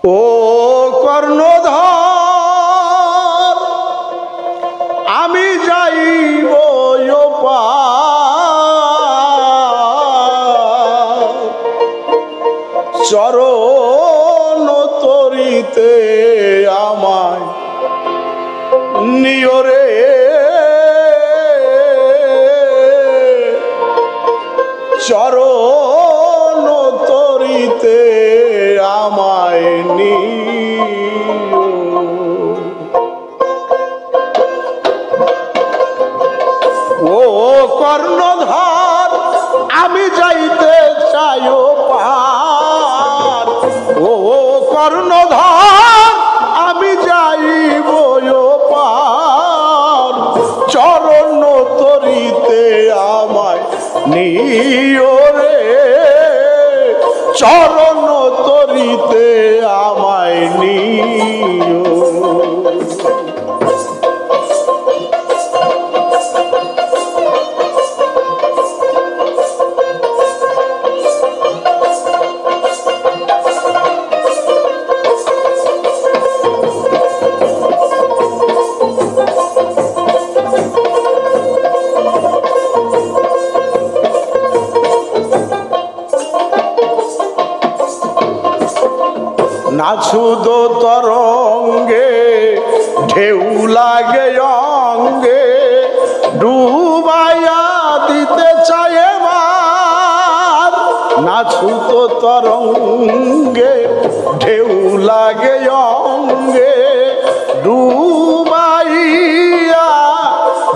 ও কর্ণধর আমি যাইব চরণ তরিতে আমায় নিয়রে চরণ তরিতে আমায় নিও। ও কর্ণধর আমি যাইতে চাই পার, ও কর্ণধর আমি যাইব পার চরণ তরিতে আমায় নিও রে, চরণ তরিতে আমায় নিও। নাছুদ তরঙ্গে ঢেউ লাগে অঙ্গে ডুবাইয়া দিতে চায় এবার। নাছুদ তরঙ্গে ঢেউ লাগে অঙ্গে ডুবাইয়া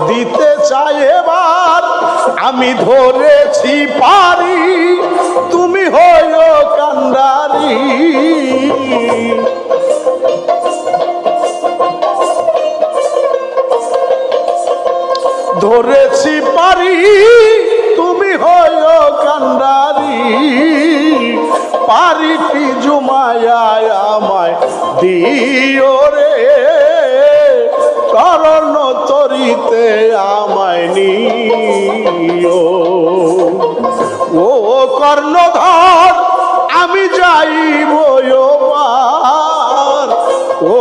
দিতে চায় এবার। আমি ধরেছি পারি তুমি হইও কান্ডারি, ধরেছি পারি তুমি হইও কান্ডারি। পারিটি জুমায় আমায় দিও রে, চরণ তরিতে আমায় নিও। ও কর্ণধর আমি যাইব পার, ও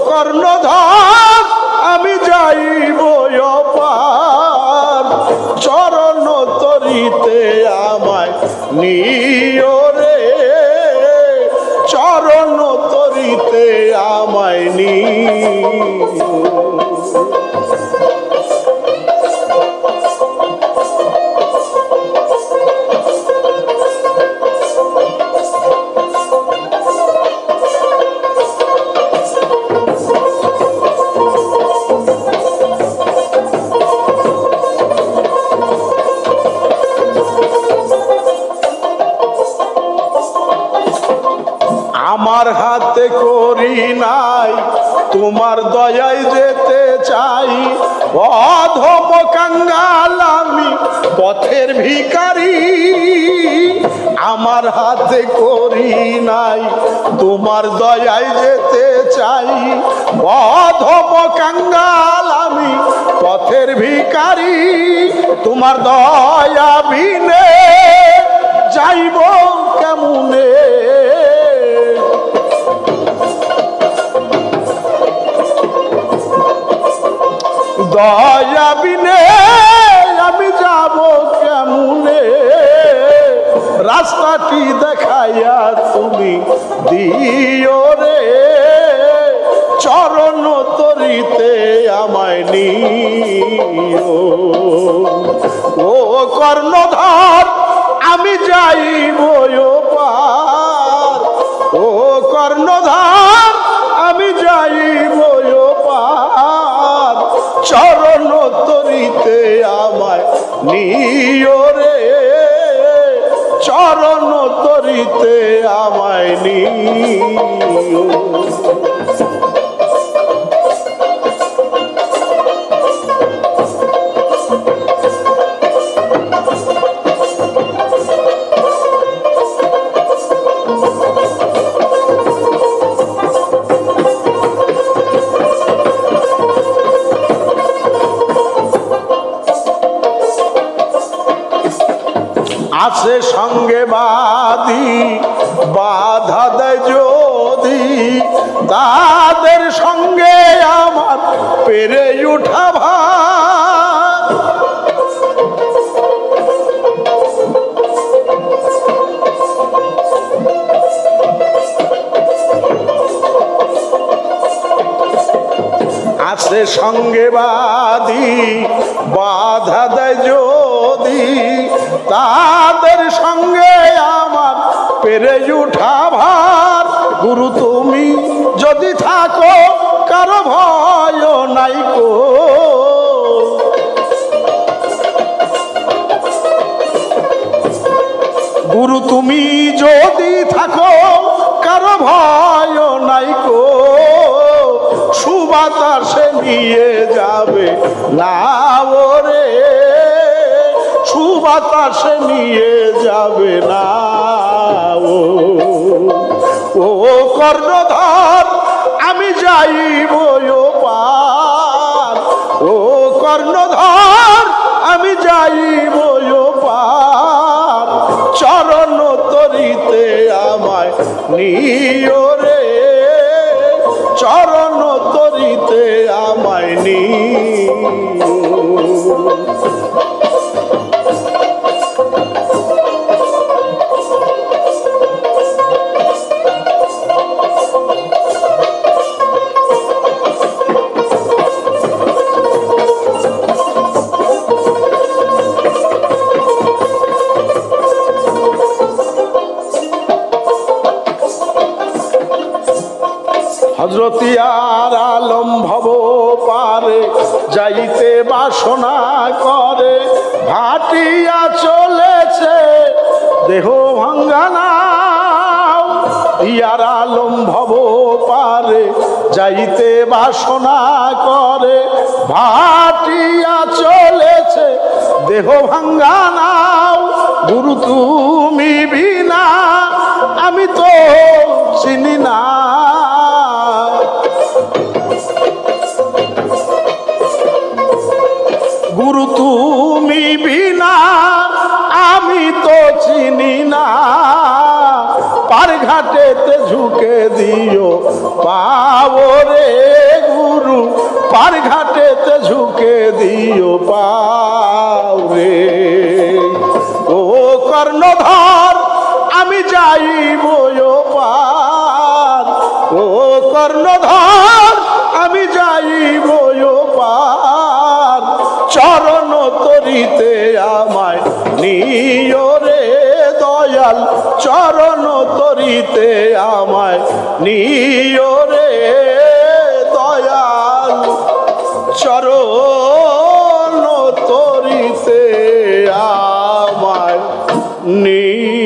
কর্ণধর আমি যাইব পার চরণ তরিতে আমায় নিও রে, চরণ তরিতে আমায় নিও। আমার হাতে করি নাই তোমার দয়ায় যেতে চাই, অধম কাঙ্গাল আমি পথের ভিখারি। আমার হাতে করি নাই তোমার দয়ায় যেতে চাই, অধম কাঙ্গাল আমি পথের ভিখারি। তোমার দয়া বিনে যাইব কেমনে, দয়া বিনে আমি যাব কেমনে। রাস্তাটি দেখাইয়া তুমি দিও রে, চরণ তরিতে আমায় নিও। ও কর্ণধর আমি যাইব পার, ও কর্ণধর আমি যাইব পার চরণ তরিতে আমায় নিও রে, চরণ তরিতে আমায় নিও। আছে সঙ্গে বাদী বাধা দেয় যদি তাদের সঙ্গে আমার পেরে উঠা ভার। আছে সঙ্গে বাদী বাধা দেয় যদি, তাদের সঙ্গে আমার পেরে উঠা ভার। গুরু তুমি যদি থাকো কারো ভয় নাই কো, গুরু তুমি যদি থাকো কারো ভয় নাই কো, সুবাতাসে নিয়ে যাবে না ওরে, সুবাতাসে নিয়ে যাবে না ও কর্ণধর আমি যাইব পার, ও কর্ণধর আমি যাইব পার। চরণ তরিতে আমায় নিও রে, চরণ তরিতে আমায় নিও। হযরতিয়ার আলম ভব পারে যাইতে বাসনা করে, ভাটিয়া চলেছে দেহ ভাঙ্গানা। ইয়ার আলম ভব পারে যাইতে বাসনা করে, ভাটিয়া চলেছে দেহ ভাঙ্গানা। গুরু তুমি বিনা আমি তো চিনি না, গুরু তুমি বিনা আমি তো চিনি না। পার ঘাটেতে ঝুঁকে দিও পাও রে গুরু, পার ঘাটেতে ঝুঁকে দিও পাও রে। ও কর্ণধর আমি যাইব পার, ও কর্ণধর আমি যাইব পার। চরণ তরিতে আমায় নিও রে দয়াল, চরণ তরিতে আমায় নিও রে দয়াল, চরণ তরিতে আমায় নিও।